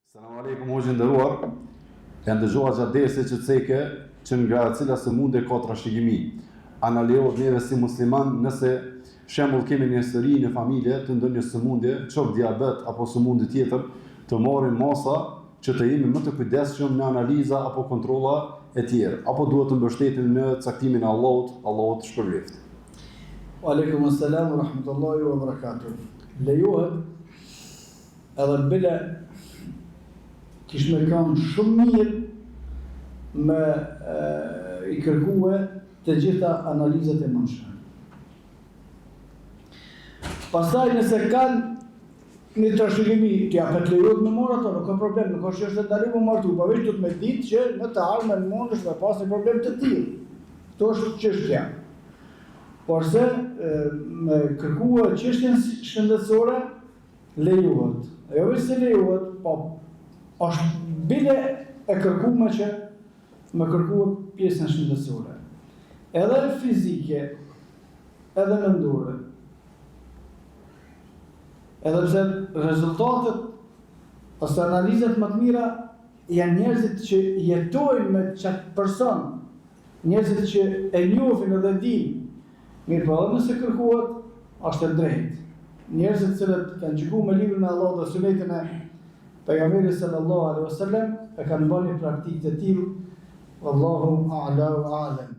Selam aleikum hoxhë nderuar. E ndëgjova gjatë dersit që ceke që nga cila sëmundje ka trashëgimi. Ana lejohet neve si musliman nëse shembull kemi një histori në familje të ndonjë sëmundje, qoftë diabet apo sëmundje tjetër, të marrim masa që të jemi më të kujdesshëm në analiza apo kontrolla e tjera, apo duhet të mbështetem në caktimin e Allahut shpërbleft. Wa alaikum assalam wa rahmatullahi wa barakatuh. Lejohet edhe bile kish me kanë shumë mirë me i kërkue të gjitha analizat e mëndshme. Pastaj nëse kanë një trashëgimi, t'ja për të lejohet me marrë ato, nuk ka problem, nuk është që është të dalim më martu, pa veç du të me ditë që në të ardhmen mund është me pas një problem të tillë. Këto është çështja. Por se me kërkue çështjen shëndetësore lejohet. Jo vetëm se lejohet, po është bile e kërkume që me kërkue pjesën shëndetësore. Edhe fizike, edhe mendore. Edhe pse rezultatet ose analizat më të mira janë njerëzit që jetojnë me çat person, njerëzit që e njohin edhe dinë. Mirë po edhe nëse kërkohet, është e drejtë. Njerëzit cilët kanë qikuar me librin e Allahut dhe sunetin e pejgamberit sallallahu alaihi wasallam e kanë bërë një praktikë të tillë. Wallahu a'la wa a'lam.